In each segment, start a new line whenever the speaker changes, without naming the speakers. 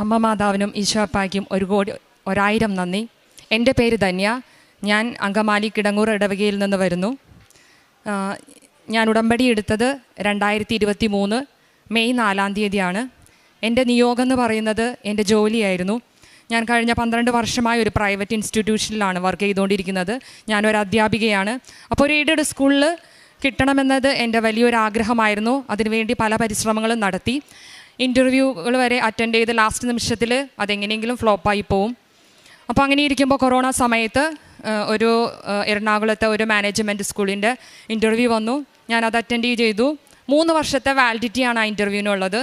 അമ്മ മാതാവിനും ഈശോപ്പായ്ക്കും ഒരായിരം നന്ദി. എൻ്റെ പേര് ധന്യ. ഞാൻ അങ്കമാലി കിടങ്ങൂർ ഇടവകയിൽ നിന്ന് വരുന്നു. ഞാൻ ഉടമ്പടി എടുത്തത് 2023 മെയ് 4-ാം തീയതിയാണ്. എൻ്റെ നിയോഗം എന്ന് പറയുന്നത് എൻ്റെ ജോലിയായിരുന്നു. ഞാൻ കഴിഞ്ഞ 12 വർഷമായി ഒരു പ്രൈവറ്റ് ഇൻസ്റ്റിറ്റ്യൂഷനിലാണ് വർക്ക് ചെയ്തുകൊണ്ടിരിക്കുന്നത്. ഞാനൊരു അധ്യാപികയാണ്. അപ്പോൾ ഒരു എയ്ഡഡ് സ്കൂളിൽ കിട്ടണമെന്നത് എൻ്റെ വലിയൊരു ആഗ്രഹമായിരുന്നു. അതിനുവേണ്ടി പല പരിശ്രമങ്ങളും നടത്തി. ഇൻ്റർവ്യൂകൾ വരെ അറ്റൻഡ് ചെയ്ത് ലാസ്റ്റ് നിമിഷത്തിൽ അതെങ്ങനെയെങ്കിലും ഫ്ലോപ്പായി പോവും. അപ്പോൾ അങ്ങനെ ഇരിക്കുമ്പോൾ കൊറോണ സമയത്ത് ഒരു എറണാകുളത്തെ ഒരു മാനേജ്മെൻറ്റ് സ്കൂളിൻ്റെ ഇൻ്റർവ്യൂ വന്നു. ഞാനത് അറ്റൻഡ് ചെയ്തു. 3 വർഷത്തെ വാലിഡിറ്റിയാണ് ആ ഇൻ്റർവ്യൂവിനുള്ളത്.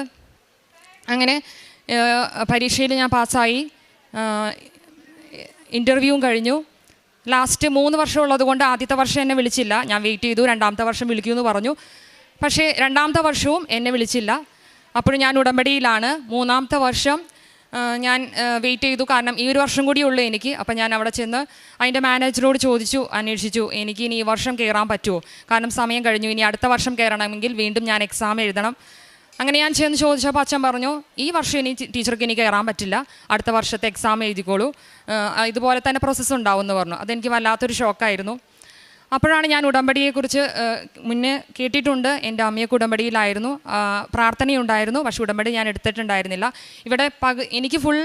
അങ്ങനെ പരീക്ഷയിൽ ഞാൻ പാസ്സായി. ഇൻ്റർവ്യൂവും കഴിഞ്ഞു. ലാസ്റ്റ് 3 വർഷം ഉള്ളത് കൊണ്ട് ആദ്യത്തെ വർഷം എന്നെ വിളിച്ചില്ല. ഞാൻ വെയിറ്റ് ചെയ്തു. 2ാമത്തെ വർഷം വിളിക്കുമെന്ന് പറഞ്ഞു. പക്ഷേ 2ാമത്തെ വർഷവും എന്നെ വിളിച്ചില്ല. അപ്പോഴും ഞാൻ ഉടമ്പടിയിലാണ്. 3ാമത്തെ വർഷം ഞാൻ വെയിറ്റ് ചെയ്തു. കാരണം ഈ ഒരു വർഷം കൂടി ഉള്ളൂ എനിക്ക്. അപ്പം ഞാൻ അവിടെ ചെന്ന് അതിൻ്റെ മാനേജറോട് അന്വേഷിച്ചു എനിക്ക് ഇനി ഈ വർഷം കയറാൻ പറ്റുമോ, കാരണം സമയം കഴിഞ്ഞു, ഇനി അടുത്ത വർഷം കയറണമെങ്കിൽ വീണ്ടും ഞാൻ എക്സാം എഴുതണം. അങ്ങനെ ഞാൻ ചെന്ന് ചോദിച്ചപ്പോൾ അച്ഛൻ പറഞ്ഞു, ഈ വർഷം ഇനി ടീച്ചർക്ക് ഇനി കയറാൻ പറ്റില്ല, അടുത്ത വർഷത്തെ എക്സാം എഴുതിക്കോളൂ, ഇതുപോലെ തന്നെ പ്രോസസ്സ് ഉണ്ടാവും എന്ന് പറഞ്ഞു. അതെനിക്ക് വല്ലാത്തൊരു ഷോക്കായിരുന്നു. അപ്പോഴാണ് ഞാൻ ഉടമ്പടിയെക്കുറിച്ച് മുന്നേ കേട്ടിട്ടുണ്ട്. എൻ്റെ അമ്മയൊക്കെ ഉടമ്പടിയിലായിരുന്നു, പ്രാർത്ഥനയുണ്ടായിരുന്നു. പക്ഷേ ഉടമ്പടി ഞാൻ എടുത്തിട്ടുണ്ടായിരുന്നില്ല. ഇവിടെ എനിക്ക് ഫുൾ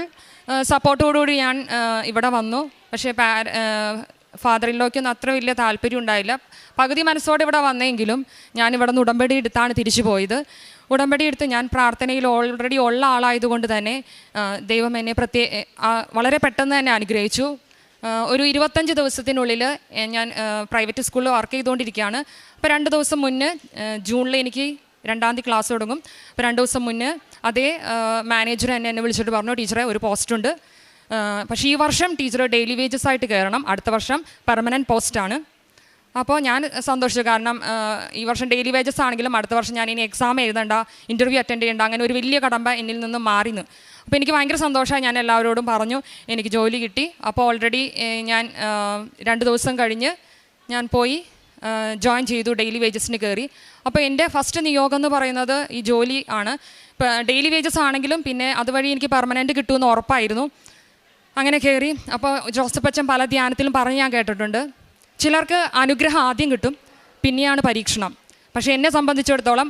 സപ്പോർട്ടോടുകൂടി ഞാൻ ഇവിടെ വന്നു. പക്ഷേ ഫാദർ ഇൻ ലോയ്ക്കൊന്നും അത്ര വലിയ താല്പര്യം ഉണ്ടായില്ല. പകുതി മനസ്സോടെ ഇവിടെ വന്നെങ്കിലും ഞാൻ ഇവിടെ നിന്ന് ഉടമ്പടി എടുത്താണ് തിരിച്ചു പോയത്. ഉടമ്പടി എടുത്ത് ഞാൻ പ്രാർത്ഥനയിൽ ഓൾറെഡി ഉള്ള ആളായതുകൊണ്ട് തന്നെ ദൈവം എന്നെ വളരെ പെട്ടെന്ന് തന്നെ അനുഗ്രഹിച്ചു. ഒരു 25 ദിവസത്തിനുള്ളിൽ ഞാൻ പ്രൈവറ്റ് സ്കൂളിൽ വർക്ക് ചെയ്തുകൊണ്ടിരിക്കുകയാണ്. അപ്പോൾ 2 ദിവസം മുന്നേ ജൂണിൽ എനിക്ക് 2ാം തീയതി ക്ലാസ് തുടങ്ങും. അപ്പോൾ 2 ദിവസം മുന്നേ അതേ മാനേജർ എന്നെ വിളിച്ചിട്ട് പറഞ്ഞു, ടീച്ചറെ ഒരു പോസ്റ്റുണ്ട്, പക്ഷേ ഈ വർഷം ടീച്ചർ ഡെയിലി വേജസ് ആയിട്ട് കയറണം, അടുത്ത വർഷം പെർമനൻറ്റ് പോസ്റ്റാണ്. അപ്പോൾ ഞാൻ സന്തോഷിച്ചു. കാരണം ഈ വർഷം ഡെയിലി വേജസ് ആണെങ്കിലും അടുത്ത വർഷം ഞാൻ ഇനി എക്സാം എഴുതണ്ട, ഇൻ്റർവ്യൂ അറ്റൻഡ് ചെയ്യേണ്ട, അങ്ങനെ ഒരു വലിയ കടമ്പ എന്നിൽ നിന്ന് മാറിന്ന്. അപ്പോൾ എനിക്ക് ഭയങ്കര സന്തോഷമായി. ഞാൻ എല്ലാവരോടും പറഞ്ഞു എനിക്ക് ജോലി കിട്ടി. അപ്പോൾ ഓൾറെഡി ഞാൻ 2 ദിവസം കഴിഞ്ഞ് ഞാൻ പോയി ജോയിൻ ചെയ്തു, ഡെയിലി വേജസിന് കയറി. അപ്പോൾ എൻ്റെ ഫസ്റ്റ് നിയോഗം എന്ന് പറയുന്നത് ഈ ജോലി ആണ്. ഇപ്പോൾ ഡെയിലി വേജസ് ആണെങ്കിലും പിന്നെ അതുവഴി എനിക്ക് പെർമനൻറ്റ് കിട്ടുമെന്ന് ഉറപ്പായിരുന്നു. അങ്ങനെ കയറി. അപ്പോൾ ജോസഫ് അച്ഛൻ പല ധ്യാനത്തിലും പറഞ്ഞ് ഞാൻ കേട്ടിട്ടുണ്ട്, ചിലർക്ക് അനുഗ്രഹം ആദ്യം കിട്ടും, പിന്നെയാണ് പരീക്ഷണം. പക്ഷേ എന്നെ സംബന്ധിച്ചിടത്തോളം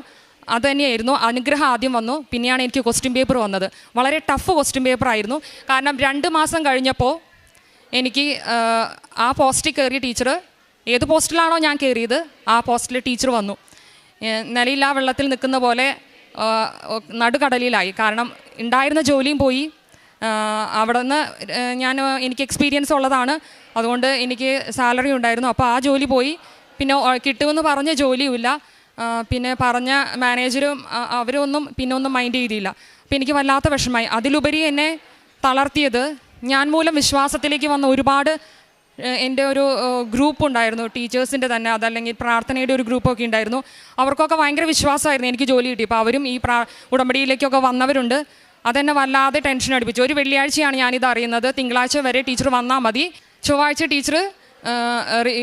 അത് തന്നെയായിരുന്നു. അനുഗ്രഹം ആദ്യം വന്നു, പിന്നെയാണ് എനിക്ക് ക്വസ്റ്റ്യൻ പേപ്പർ വന്നത്. വളരെ ടഫ് ക്വസ്റ്റ്യൻ പേപ്പർ ആയിരുന്നു. കാരണം 2 മാസം കഴിഞ്ഞപ്പോൾ എനിക്ക് ആ പോസ്റ്റിൽ കയറിയ ടീച്ചർ, ഏത് പോസ്റ്റിലാണോ ഞാൻ കയറിയത് ആ പോസ്റ്റിൽ ടീച്ചർ വന്നു. നിലയില്ലാ വെള്ളത്തിൽ നിൽക്കുന്ന പോലെ നടുക്കടലിലായി. കാരണം ഉണ്ടായിരുന്ന ജോലിയും പോയി. അവിടെ നിന്ന് എനിക്ക് എക്സ്പീരിയൻസ് ഉള്ളതാണ്, അതുകൊണ്ട് എനിക്ക് സാലറി ഉണ്ടായിരുന്നു. അപ്പോൾ ആ ജോലി പോയി. പിന്നെ കിട്ടുമെന്ന് പറഞ്ഞ ജോലിയുമില്ല. പിന്നെ പറഞ്ഞ മാനേജരും അവരൊന്നും പിന്നെ ഒന്നും മൈൻഡ് ചെയ്തില്ല. അപ്പോൾ എനിക്ക് വല്ലാത്ത വിഷമമായി. അതിലുപരി എന്നെ തളർത്തിയത് ഞാൻ മൂലം വിശ്വാസത്തിലേക്ക് വന്ന ഒരുപാട് എൻ്റെ ഒരു ഗ്രൂപ്പ് ഉണ്ടായിരുന്നു, ടീച്ചേഴ്സിൻ്റെ തന്നെ, അതല്ലെങ്കിൽ പ്രാർത്ഥനയുടെ ഒരു ഗ്രൂപ്പൊക്കെ ഉണ്ടായിരുന്നു. അവർക്കൊക്കെ ഭയങ്കര വിശ്വാസമായിരുന്നു എനിക്ക് ജോലി കിട്ടി. ഇപ്പോൾ അവരും ഈ ഉടമ്പടിയിലേക്കൊക്കെ വന്നവരുണ്ട്. അതെന്നെ വല്ലാതെ ടെൻഷൻ അടിപ്പിച്ചു. ഒരു വെള്ളിയാഴ്ചയാണ് ഞാനിത് അറിയുന്നത്. തിങ്കളാഴ്ച വരെ ടീച്ചർ വന്നാൽ മതി, ചൊവ്വാഴ്ച ടീച്ചർ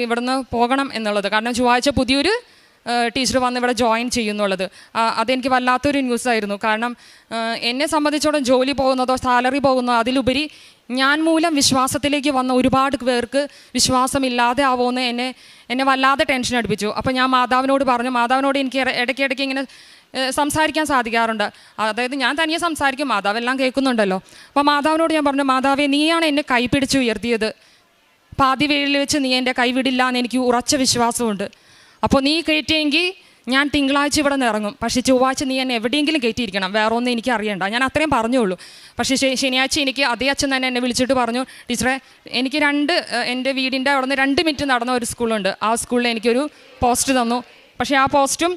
ഇവിടുന്ന് പോകണം എന്നുള്ളത്. കാരണം ചൊവ്വാഴ്ച പുതിയൊരു ടീച്ചർ വന്ന് ഇവിടെ ജോയിൻ ചെയ്യുന്നുള്ളത്. അതെനിക്ക് വല്ലാത്തൊരു ന്യൂസായിരുന്നു. കാരണം എന്നെ സംബന്ധിച്ചോളം ജോലി പോകുന്നതോ സാലറി പോകുന്നതോ അതിലുപരി ഞാൻ മൂലം വിശ്വാസത്തിലേക്ക് വന്ന ഒരുപാട് പേർക്ക് വിശ്വാസമില്ലാതെ ആവുമെന്ന് എന്നെ വല്ലാതെ ടെൻഷൻ അടുപ്പിച്ചു. അപ്പോൾ ഞാൻ മാതാവിനോട് പറഞ്ഞു. മാതാവിനോട് എനിക്ക് ഇടയ്ക്കിടയ്ക്ക് ഇങ്ങനെ സംസാരിക്കാൻ സാധിക്കാറുണ്ട്. അതായത് ഞാൻ തനിയെ സംസാരിക്കും, മാതാവെല്ലാം കേൾക്കുന്നുണ്ടല്ലോ. അപ്പോൾ മാതാവിനോട് ഞാൻ പറഞ്ഞു, മാതാവേ, നീയാണ് എന്നെ കൈപിടിച്ച് ഉയർത്തിയത്, പാതി വേളിൽ വെച്ച് നീ എൻ്റെ കൈവിടില്ല എന്ന് എനിക്ക് ഉറച്ച വിശ്വാസമുണ്ട്. അപ്പോൾ നീ കയറ്റിയെങ്കിൽ ഞാൻ തിങ്കളാഴ്ച ഇവിടെ നിന്ന് ഇറങ്ങും, പക്ഷേ ചൊവ്വാഴ്ച നീ എന്നെ എവിടെയെങ്കിലും കയറ്റിയിരിക്കണം, വേറെ ഒന്നും എനിക്ക് അറിയണ്ട. ഞാൻ അത്രയും പറഞ്ഞുള്ളൂ. പക്ഷേ ശനിയാഴ്ച എനിക്ക് അതേ അച്ഛൻ തന്നെ എന്നെ വിളിച്ചിട്ട് പറഞ്ഞു, ടീച്ചറെ, എനിക്ക് എൻ്റെ വീടിൻ്റെ അവിടെ നിന്ന് 2 മിനിറ്റ് നടന്ന ഒരു സ്കൂളുണ്ട്, ആ സ്കൂളിൽ എനിക്കൊരു പോസ്റ്റ് തന്നു. പക്ഷേ ആ പോസ്റ്റും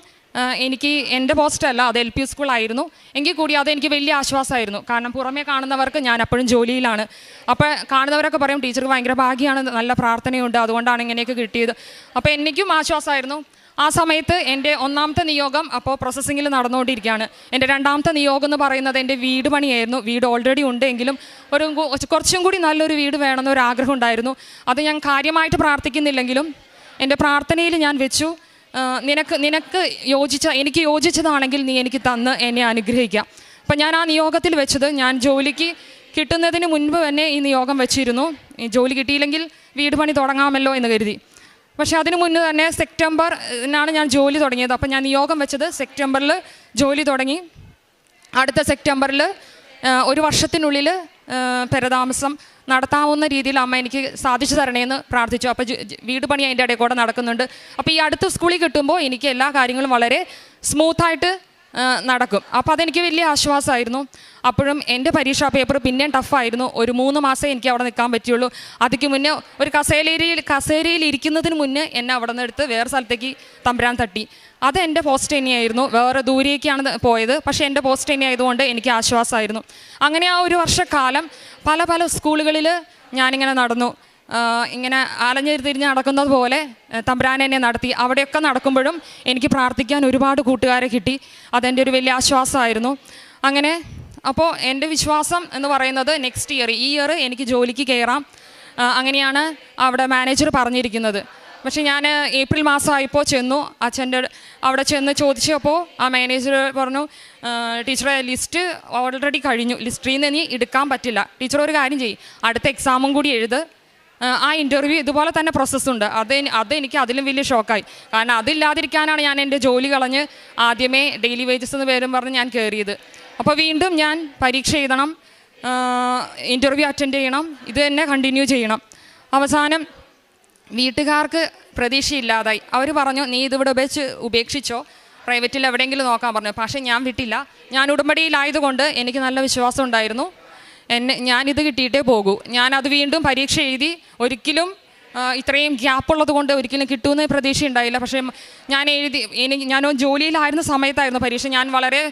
എനിക്ക് എൻ്റെ പോസ്റ്റല്ല, അത് LP സ്കൂളായിരുന്നു. എങ്കിൽ കൂടി അതെനിക്ക് വലിയ ആശ്വാസമായിരുന്നു. കാരണം പുറമേ കാണുന്നവർക്ക് ഞാൻ അപ്പോഴും ജോലിയിലാണ്. അപ്പോൾ കാണുന്നവരൊക്കെ പറയും, ടീച്ചർക്ക് ഭയങ്കര ഭാഗ്യമാണ്, നല്ല പ്രാർത്ഥനയുണ്ട്, അതുകൊണ്ടാണ് ഇങ്ങനെയൊക്കെ കിട്ടിയത്. അപ്പോൾ എനിക്കും ആശ്വാസമായിരുന്നു. ആ സമയത്ത് എൻ്റെ 1ാമത്തെ നിയോഗം അപ്പോൾ പ്രോസസ്സിങ്ങിൽ നടന്നുകൊണ്ടിരിക്കുകയാണ്. എൻ്റെ 2ാമത്തെ നിയോഗം എന്ന് പറയുന്നത് എൻ്റെ വീട് പണിയായിരുന്നു. വീട് ഓൾറെഡി ഉണ്ടെങ്കിലും കുറച്ചും കൂടി നല്ലൊരു വീട് വേണമെന്നൊരാഗ്രഹം ഉണ്ടായിരുന്നു. അത് ഞാൻ കാര്യമായിട്ട് പ്രാർത്ഥിക്കുന്നില്ലെങ്കിലും എൻ്റെ പ്രാർത്ഥനയിൽ ഞാൻ വെച്ചു, എനിക്ക് യോജിച്ചതാണെങ്കിൽ നീ എനിക്ക് തന്ന് എന്നെ അനുഗ്രഹിക്കാം. അപ്പം ഞാൻ ആ നിയോഗത്തിൽ വെച്ചത് ഞാൻ ജോലിക്ക് കിട്ടുന്നതിന് മുൻപ് തന്നെ ഈ നിയോഗം വെച്ചിരുന്നു. ഈ ജോലി കിട്ടിയില്ലെങ്കിൽ വീട് പണി തുടങ്ങാമല്ലോ എന്ന് കരുതി. പക്ഷേ അതിന് മുന്നേ തന്നെ സെപ്റ്റംബറിനാണ് ഞാൻ ജോലി തുടങ്ങിയത്. അപ്പം ഞാൻ നിയോഗം വെച്ചത് സെപ്റ്റംബറിൽ ജോലി തുടങ്ങി. അടുത്ത സെപ്റ്റംബറിൽ 1 വർഷത്തിനുള്ളിൽ പെരതാമസം നടത്താവുന്ന രീതിയിൽ അമ്മ എനിക്ക് സാധിച്ചു തരണേന്ന് പ്രാർത്ഥിച്ചു. അപ്പോൾ വീട് പണി അതിൻ്റെ ഇടയിൽ കൂടെ നടക്കുന്നുണ്ട്. അപ്പോൾ ഈ അടുത്ത സ്കൂളിൽ കിട്ടുമ്പോൾ എനിക്ക് എല്ലാ കാര്യങ്ങളും വളരെ സ്മൂത്തായിട്ട് നടക്കും. അപ്പോൾ അതെനിക്ക് വലിയ ആശ്വാസമായിരുന്നു. അപ്പോഴും എൻ്റെ പരീക്ഷാ പേപ്പർ പിന്നെയും ടഫായിരുന്നു. ഒരു 3 മാസമേ എനിക്ക് അവിടെ നിൽക്കാൻ പറ്റുള്ളൂ. അതിക്ക് മുന്നേ ഒരു കസേരയിൽ ഇരിക്കുന്നതിന് മുന്നേ എന്നെ അവിടെ നിന്ന് എടുത്ത് വേറെ സ്ഥലത്തേക്ക് തമ്പുരാൻ തട്ടി. അത് എൻ്റെ പോസ്റ്റ് തന്നെയായിരുന്നു. വേറെ ദൂരേക്കാണ് പോയത്, പക്ഷേ എൻ്റെ പോസ്റ്റ് തന്നെയായതുകൊണ്ട് എനിക്ക് ആശ്വാസമായിരുന്നു. അങ്ങനെ ആ 1 വർഷക്കാലം പല സ്കൂളുകളിൽ ഞാനിങ്ങനെ നടന്നു. ഇങ്ങനെ തിരിഞ്ഞ് നടക്കുന്നത് പോലെ തമ്പുരാൻ എന്നെ നടത്തി. അവിടെയൊക്കെ നടക്കുമ്പോഴും എനിക്ക് പ്രാർത്ഥിക്കാൻ ഒരുപാട് കൂട്ടുകാരെ കിട്ടി. അതെൻ്റെ ഒരു വലിയ ആശ്വാസമായിരുന്നു. അങ്ങനെ അപ്പോൾ എൻ്റെ വിശ്വാസം എന്ന് പറയുന്നത് നെക്സ്റ്റ് ഇയർ, ഈ ഇയർ എനിക്ക് ജോലിക്ക് കയറാം, അങ്ങനെയാണ് അവിടെ മാനേജർ പറഞ്ഞിരിക്കുന്നത്. പക്ഷേ ഞാൻ ഏപ്രിൽ മാസമായപ്പോൾ ചെന്നു. അച്ഛൻ്റെ അവിടെ ചെന്ന് ചോദിച്ചപ്പോൾ ആ മാനേജർ പറഞ്ഞു, ടീച്ചറെ ലിസ്റ്റ് ഓൾറെഡി കഴിഞ്ഞു, ലിസ്റ്റിൽ നിന്ന് ഇനി എടുക്കാൻ പറ്റില്ല. ടീച്ചർ ഒരു കാര്യം ചെയ്യും, അടുത്ത എക്സാമും കൂടി എഴുത്, ആ ഇൻ്റർവ്യൂ ഇതുപോലെ തന്നെ പ്രോസസ്സുണ്ട്. അതെനിക്ക് അതിലും വലിയ ഷോക്കായി. കാരണം അതില്ലാതിരിക്കാനാണ് ഞാൻ എൻ്റെ ജോലി കളഞ്ഞ് ആദ്യമേ ഡെയിലി വേജസ് എന്ന് പേരും പറഞ്ഞ് ഞാൻ കയറിയത്. അപ്പോൾ വീണ്ടും ഞാൻ പരീക്ഷ എഴുതണം, ഇൻ്റർവ്യൂ അറ്റൻഡ് ചെയ്യണം, ഇത് തന്നെ കണ്ടിന്യൂ ചെയ്യണം. അവസാനം വീട്ടുകാർക്ക് പ്രതീക്ഷയില്ലാതായി. അവർ പറഞ്ഞു, നീ ഇതിവിടെ ഉപേക്ഷിച്ചോ, പ്രൈവറ്റിൽ എവിടെയെങ്കിലും നോക്കാൻ പറഞ്ഞു. പക്ഷേ ഞാൻ വിട്ടില്ല. ഞാൻ ഉടമ്പടിയിലായതുകൊണ്ട് എനിക്ക് നല്ല വിശ്വാസം ഉണ്ടായിരുന്നു. ഞാനിത് കിട്ടിയിട്ടേ പോകൂ. ഞാനത് വീണ്ടും പരീക്ഷ എഴുതി. ഒരിക്കലും ഇത്രയും ഗ്യാപ്പുള്ളത് കൊണ്ട് ഒരിക്കലും കിട്ടുമെന്ന് പ്രതീക്ഷ ഉണ്ടായില്ല. പക്ഷേ ഞാൻ ജോലിയിലായിരുന്ന സമയത്തായിരുന്നു പരീക്ഷ. ഞാൻ വളരെ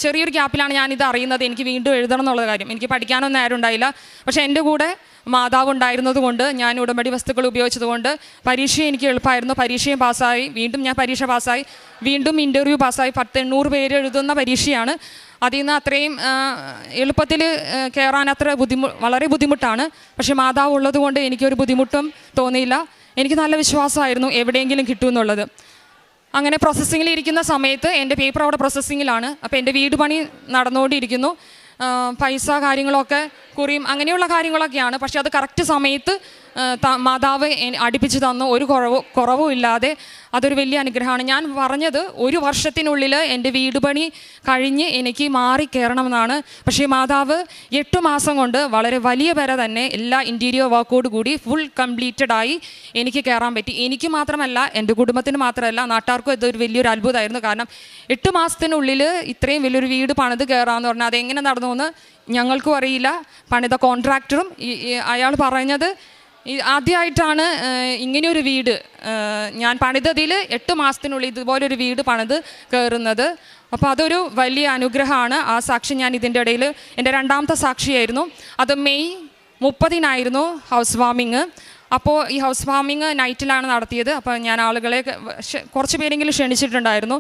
ചെറിയൊരു ഗ്യാപ്പിലാണ് ഞാനിത് അറിയുന്നത്, എനിക്ക് വീണ്ടും എഴുതണം എന്നുള്ള കാര്യം. എനിക്ക് പഠിക്കാനൊന്നും ആരും ഉണ്ടായില്ല. പക്ഷേ എൻ്റെ കൂടെ മാതാവ് ഉണ്ടായിരുന്നത് കൊണ്ട്, ഞാൻ ഉടമ്പടി വസ്തുക്കൾ ഉപയോഗിച്ചതുകൊണ്ട് പരീക്ഷ എനിക്ക് എളുപ്പമായിരുന്നു. പരീക്ഷയും പാസ്സായി. വീണ്ടും ഞാൻ പരീക്ഷ പാസ്സായി. വീണ്ടും ഇൻ്റർവ്യൂ പാസ്സായി. 800 പേര് എഴുതുന്ന പരീക്ഷയാണ്. അതിൽ നിന്ന് അത്രയും എളുപ്പത്തിൽ കയറാൻ വളരെ ബുദ്ധിമുട്ടാണ്. പക്ഷേ മാതാവ് ഉള്ളത് കൊണ്ട് എനിക്കൊരു ബുദ്ധിമുട്ടും തോന്നിയില്ല. എനിക്ക് നല്ല വിശ്വാസമായിരുന്നു എവിടെയെങ്കിലും കിട്ടുമെന്നുള്ളത്. അങ്ങനെ പ്രോസസ്സിങ്ങിൽ ഇരിക്കുന്ന സമയത്ത് എൻ്റെ പേപ്പർ അവിടെ പ്രോസസ്സിങ്ങിലാണ്. അപ്പോൾ എൻ്റെ വീട് പണി നടന്നുകൊണ്ടിരിക്കുന്നു. പൈസ കാര്യങ്ങളൊക്കെ കുറിയും അങ്ങനെയുള്ള കാര്യങ്ങളൊക്കെയാണ്. പക്ഷെ അത് കറക്റ്റ് സമയത്ത് മാതാവ് അടുപ്പിച്ച് തന്നു, ഒരു കുറവും ഇല്ലാതെ. അതൊരു വലിയ അനുഗ്രഹമാണ്. ഞാൻ പറഞ്ഞത് 1 വർഷത്തിനുള്ളിൽ എൻ്റെ വീട് പണി കഴിഞ്ഞ് എനിക്ക് മാറി കയറണമെന്നാണ്. പക്ഷേ മാതാവ് 8 മാസം കൊണ്ട് വളരെ വലിയ പേര തന്നെ എല്ലാ ഇൻറ്റീരിയർ വർക്കോട് കൂടി ഫുൾ കംപ്ലീറ്റഡായി എനിക്ക് കയറാൻ പറ്റി. എനിക്ക് മാത്രമല്ല, എൻ്റെ കുടുംബത്തിന് മാത്രമല്ല, നാട്ടുകാർക്കും ഇതൊരു വലിയൊരു അത്ഭുതമായിരുന്നു. കാരണം 8 മാസത്തിനുള്ളിൽ ഇത്രയും വലിയൊരു വീട് പണിത് കയറാമെന്ന് പറഞ്ഞാൽ അതെങ്ങനെ നടന്നു എന്ന് ഞങ്ങൾക്കും അറിയില്ല. പണിത കോൺട്രാക്ടറും അയാൾ പറഞ്ഞത് ആദ്യമായിട്ടാണ് ഇങ്ങനെയൊരു വീട് ഞാൻ പണിതതിൽ 8 മാസത്തിനുള്ളിൽ ഇതുപോലൊരു വീട് പണിത് കയറുന്നത്. അപ്പോൾ അതൊരു വലിയ അനുഗ്രഹമാണ്. ആ സാക്ഷി ഞാൻ ഇതിൻ്റെ ഇടയിൽ എൻ്റെ 2ാമത്തെ സാക്ഷിയായിരുന്നു. അത് മെയ് 30-നായിരുന്നു ഹൗസ് വാമിങ്. അപ്പോൾ ഈ ഹൗസ് വാമിങ് നൈറ്റിലാണ് നടത്തിയത്. അപ്പോൾ ഞാൻ ആളുകളെ കുറച്ച് പേരെങ്കിലും ക്ഷണിച്ചിട്ടുണ്ടായിരുന്നു.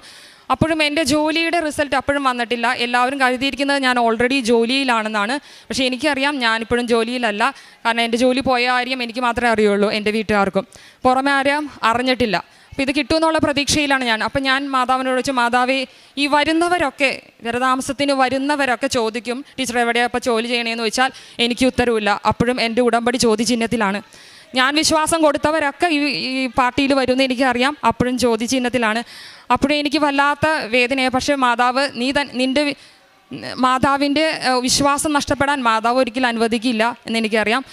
അപ്പോഴും എൻ്റെ ജോലിയുടെ റിസൾട്ട് അപ്പോഴും വന്നിട്ടില്ല. എല്ലാവരും കരുതിയിരിക്കുന്നത് ഞാൻ ഓൾറെഡി ജോലിയിലാണെന്നാണ്. പക്ഷേ എനിക്കറിയാം ഞാനിപ്പോഴും ജോലിയിലല്ല. കാരണം എൻ്റെ ജോലി പോയ കാര്യം എനിക്ക് മാത്രമേ അറിയുള്ളൂ, എൻ്റെ വീട്ടുകാർക്കും പുറമെ ആരും അറിഞ്ഞിട്ടില്ല. അപ്പോൾ ഇത് കിട്ടുമെന്നുള്ള പ്രതീക്ഷയിലാണ് ഞാൻ. അപ്പം ഞാൻ മാതാവിനോട് ചോദിച്ചു, മാതാവേ, ഈ വരുന്നവരൊക്കെ വിരതാമസത്തിന് വരുന്നവരൊക്കെ ചോദിക്കും, ടീച്ചർ എവിടെയാണ് ഇപ്പോൾ ജോലി ചെയ്യണേന്ന് ചോദിച്ചാൽ എനിക്ക് ഉത്തരവില്ല. അപ്പോഴും എൻ്റെ ഉടമ്പടി ചോദ്യചിഹ്നത്തിലാണ്. ഞാൻ വിശ്വാസം കൊടുത്തവരൊക്കെ ഈ പാർട്ടിയിൽ വരുമെന്ന് എനിക്കറിയാം, അപ്പോഴും ചോദ്യചിഹ്നത്തിലാണ്. അപ്പോഴും എനിക്ക് വല്ലാത്ത വേദനയാണ്. പക്ഷേ മാതാവ് നിൻ്റെ മാതാവിൻ്റെ വിശ്വാസം നഷ്ടപ്പെടാൻ മാതാവ് ഒരിക്കലും അനുവദിക്കില്ല എന്നെനിക്കറിയാം.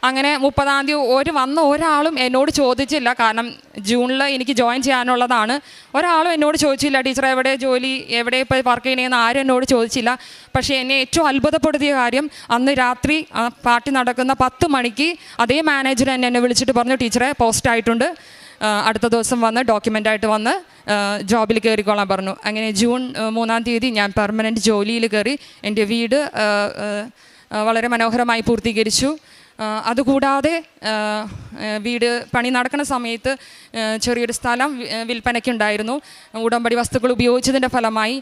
അങ്ങനെ 30-ാം തീയതി വന്ന ഒരാളും എന്നോട് ചോദിച്ചില്ല. കാരണം ജൂണിൽ എനിക്ക് ജോയിൻ ചെയ്യാനുള്ളതാണ്. ഒരാളും എന്നോട് ചോദിച്ചില്ല, ടീച്ചർ എവിടെ ഇപ്പോൾ വർക്ക് ചെയ്യണമെന്ന് ആരും എന്നോട് ചോദിച്ചില്ല. പക്ഷേ എന്നെ ഏറ്റവും അത്ഭുതപ്പെടുത്തിയ കാര്യം, അന്ന് രാത്രി പാർട്ടി നടക്കുന്ന 10 മണിക്ക് അതേ മാനേജർ എന്നെ വിളിച്ചിട്ട് പറഞ്ഞു, ടീച്ചറെ പോസ്റ്റ് ആയിട്ടുണ്ട്, അടുത്ത ദിവസം വന്ന് ഡോക്യുമെൻ്റായിട്ട് വന്ന് ജോബിൽ കയറിക്കോളാൻ പറഞ്ഞു. അങ്ങനെ ജൂൺ 3-ാം തീയതി ഞാൻ പെർമനൻറ്റ് ജോലിയിൽ കയറി. എൻ്റെ വീട് വളരെ മനോഹരമായി പൂർത്തീകരിച്ചു. അതുകൂടാതെ വീട് പണി നടക്കുന്ന സമയത്ത് ചെറിയൊരു സ്ഥലം വിൽപ്പനയ്ക്കുണ്ടായിരുന്നു. ഉടമ്പടി വസ്തുക്കൾ ഉപയോഗിച്ചതിൻ്റെ ഫലമായി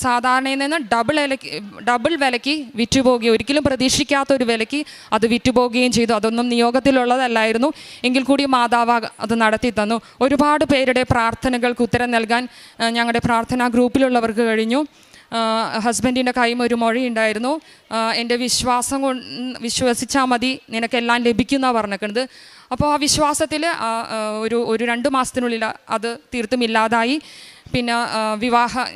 സാധാരണയിൽ നിന്ന് ഡബിൾ വിലയ്ക്ക് വിറ്റുപോകുകയും, ഒരിക്കലും പ്രതീക്ഷിക്കാത്തൊരു വിലയ്ക്ക് അത് വിറ്റുപോകുകയും ചെയ്തു. അതൊന്നും നിയോഗത്തിലുള്ളതല്ലായിരുന്നു. എങ്കിൽ കൂടി മാതാവ് അത് നടത്തി തന്നു. ഒരുപാട് പേരുടെ പ്രാർത്ഥനകൾക്ക് ഉത്തരം നൽകാൻ ഞങ്ങളുടെ പ്രാർത്ഥനാ ഗ്രൂപ്പിലുള്ളവർക്ക് കഴിഞ്ഞു. ഹസ്ബൻഡിൻ്റെ കൈമ ഒരു മൊഴിയുണ്ടായിരുന്നു, എൻ്റെ വിശ്വാസം വിശ്വസിച്ചാൽ മതി നിനക്കെല്ലാം ലഭിക്കുമെന്നാണ് പറഞ്ഞേക്കുന്നത്. അപ്പോൾ ആ വിശ്വാസത്തിൽ ഒരു 2 മാസത്തിനുള്ളിൽ അത് തീർത്തും ഇല്ലാതായി. പിന്നെ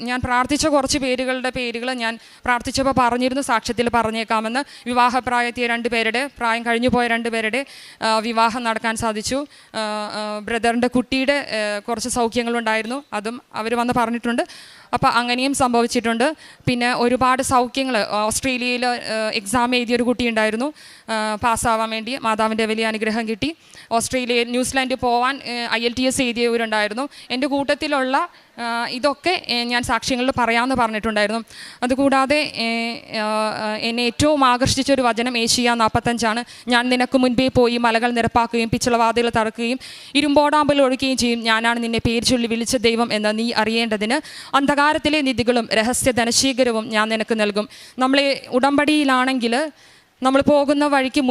ഞാൻ പ്രാർത്ഥിച്ച കുറച്ച് പേരുകളുടെ പേരുകൾ ഞാൻ പ്രാർത്ഥിച്ചപ്പോൾ പറഞ്ഞിരുന്നു, സാക്ഷ്യത്തിൽ പറഞ്ഞേക്കാമെന്ന്. വിവാഹപ്രായത്തിയ 2 പേരുടെ, പ്രായം കഴിഞ്ഞു പോയ 2 പേരുടെ വിവാഹം നടക്കാൻ സാധിച്ചു. ബ്രദറിൻ്റെ കുട്ടിയുടെ കുറച്ച് സൗഖ്യങ്ങളുണ്ടായിരുന്നു, അതും അവർ വന്ന് പറഞ്ഞിട്ടുണ്ട്. അപ്പോൾ അങ്ങനെയും സംഭവിച്ചിട്ടുണ്ട്. പിന്നെ ഒരുപാട് സൗഖ്യങ്ങൾ, ഓസ്ട്രേലിയയിൽ എക്സാം എഴുതിയൊരു കുട്ടിയുണ്ടായിരുന്നു, പാസ്സാവാൻ വേണ്ടി മാതാവിൻ്റെ വലിയ അനുഗ്രഹം കിട്ടി. ഓസ്ട്രേലിയയിൽ ന്യൂസിലാൻഡിൽ പോവാൻ IELTS എഴുതിയവരുണ്ടായിരുന്നു. എൻ്റെ കൂട്ടത്തിലുള്ള ഇതൊക്കെ ഞാൻ സാക്ഷ്യങ്ങളിൽ പറയാമെന്ന് പറഞ്ഞിട്ടുണ്ടായിരുന്നു. അതുകൂടാതെ എന്നെ ഏറ്റവും ആകർഷിച്ചൊരു വചനം ഏഷ്യ 45 ഞാൻ നിനക്ക് മുൻപേ പോയി മലകൾ നിരപ്പാക്കുകയും പിച്ചളവാതികൾ തറക്കുകയും ഇരുമ്പോടാമ്പൽ ഒഴുകുകയും ചെയ്യും. ഞാനാണ് നിന്നെ പേര് ചൊല്ലി വിളിച്ച ദൈവം എന്ന് നീ അറിയേണ്ടതിന് അന്ധകാരത്തിലെ നിധികളും രഹസ്യ ധനശീകരവും ഞാൻ നിനക്ക് നൽകും. നമ്മളെ ഉടമ്പടിയിലാണെങ്കിൽ നമ്മൾ പോകുന്ന വഴിക്ക്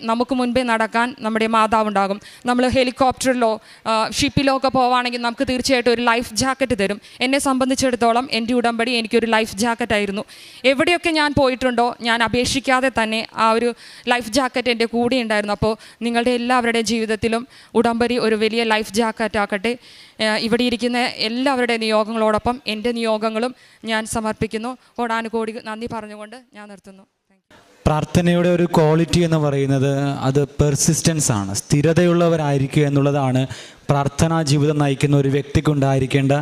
നമുക്ക് മുൻപേ നടക്കാൻ നമ്മുടെ മാതാവുണ്ടാകും. നമ്മൾ ഹെലികോപ്റ്ററിലോ ഷിപ്പിലോ ഒക്കെ പോവുകയാണെങ്കിൽ നമുക്ക് തീർച്ചയായിട്ടും ഒരു ലൈഫ് ജാക്കറ്റ് തരും. എന്നെ സംബന്ധിച്ചിടത്തോളം എൻ്റെ ഉടമ്പടി എനിക്കൊരു ലൈഫ് ജാക്കറ്റായിരുന്നു. എവിടെയൊക്കെ ഞാൻ പോയിട്ടുണ്ടോ ഞാൻ അപേക്ഷിക്കാതെ തന്നെ ആ ഒരു ലൈഫ് ജാക്കറ്റ് എൻ്റെ കൂടെ ഉണ്ടായിരുന്നു. അപ്പോൾ നിങ്ങളുടെ എല്ലാവരുടെയും ജീവിതത്തിലും ഉടമ്പടി ഒരു വലിയ ലൈഫ് ജാക്കറ്റ് ആക്കട്ടെ. ഇവിടെ ഇരിക്കുന്ന എല്ലാവരുടെ നിയോഗങ്ങളോടൊപ്പം എൻ്റെ നിയോഗങ്ങളും ഞാൻ സമർപ്പിക്കുന്നു. കോടാനുകോടി നന്ദി പറഞ്ഞുകൊണ്ട് ഞാൻ നിർത്തുന്നു.
പ്രാർത്ഥനയുടെ ഒരു ക്വാളിറ്റി എന്ന് പറയുന്നത് അത് പെർസിസ്റ്റൻസ് ആണ്, സ്ഥിരതയുള്ളവരായിരിക്കുക എന്നുള്ളതാണ് പ്രാർത്ഥനാ ജീവിതം നയിക്കുന്ന ഒരു വ്യക്തിക്കുണ്ടായിരിക്കേണ്ട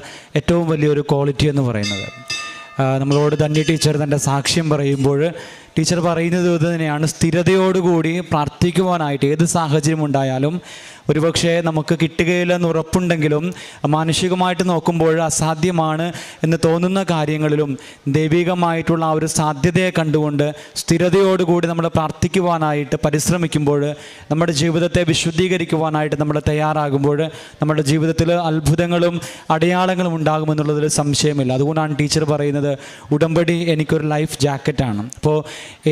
ഏറ്റവും വലിയൊരു ക്വാളിറ്റി എന്ന് പറയുന്നത്. നമ്മളോട് ധന്യ ടീച്ചർ തൻ്റെ സാക്ഷ്യം പറയുമ്പോൾ ടീച്ചർ പറയുന്നത് ഇത് തന്നെയാണ്, സ്ഥിരതയോടുകൂടി പ്രാർത്ഥിക്കുവാനായിട്ട് ഏത് സാഹചര്യം ഉണ്ടായാലും ഒരുപക്ഷെ നമുക്ക് കിട്ടുകയില്ലെന്ന് ഉറപ്പുണ്ടെങ്കിലും മാനുഷികമായിട്ട് നോക്കുമ്പോൾ അസാധ്യമാണ് എന്ന് തോന്നുന്ന കാര്യങ്ങളിലും ദൈവികമായിട്ടുള്ള ആ ഒരു സാധ്യതയെ കണ്ടുകൊണ്ട് സ്ഥിരതയോടുകൂടി നമ്മൾ പ്രാർത്ഥിക്കുവാനായിട്ട് പരിശ്രമിക്കുമ്പോൾ, നമ്മുടെ ജീവിതത്തെ വിശുദ്ധീകരിക്കുവാനായിട്ട് നമ്മൾ തയ്യാറാകുമ്പോൾ നമ്മുടെ ജീവിതത്തിൽ അത്ഭുതങ്ങളും അടയാളങ്ങളും ഉണ്ടാകുമെന്നുള്ളതിൽ സംശയമില്ല. അതുകൊണ്ടാണ് ടീച്ചർ പറയുന്നത് ഉടമ്പടി എനിക്കൊരു ലൈഫ് ജാക്കറ്റാണ്. അപ്പോൾ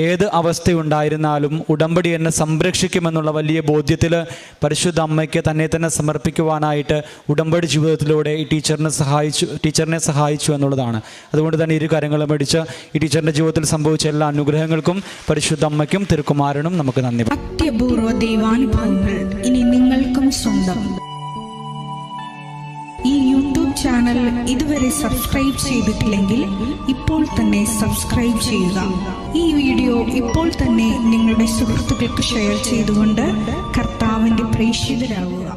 ഏത് അവസ്ഥയുണ്ടായിരുന്നാലും ഉടമ്പടി എന്നെ സംരക്ഷിക്കുമെന്നുള്ള വലിയ ബോധ്യത്തിൽ പരിശുദ്ധ അമ്മയ്ക്ക് തന്നെ സമർപ്പിക്കുവാനായിട്ട് ഉടമ്പടി ജീവിതത്തിലൂടെ ഈ ടീച്ചറിനെ സഹായിച്ചു എന്നുള്ളതാണ്. അതുകൊണ്ട് തന്നെ ഇരു കാര്യങ്ങളും മേടിച്ച് ഈ ടീച്ചറിൻ്റെ ജീവിതത്തിൽ സംഭവിച്ച എല്ലാ അനുഗ്രഹങ്ങൾക്കും പരിശുദ്ധ അമ്മയ്ക്കും തിരുക്കുമാരനും നമുക്ക് നന്ദി.
അത്യപൂർവ ദൈവാനുഭവങ്ങൾ ഇനി നിങ്ങൾക്കും സ്വന്തം. ഈ യൂട്യൂബ് ചാനൽ ഇതുവരെ സബ്സ്ക്രൈബ് ചെയ്തിട്ടില്ലെങ്കിൽ ഇപ്പോൾ തന്നെ സബ്സ്ക്രൈബ് ചെയ്യുക. ഈ വീഡിയോ ഇപ്പോൾ തന്നെ നിങ്ങളുടെ സുഹൃത്തുക്കൾക്ക് ഷെയർ ചെയ്തുകൊണ്ട് കർത്താവിൻ്റെ പ്രേക്ഷിതരാകുക.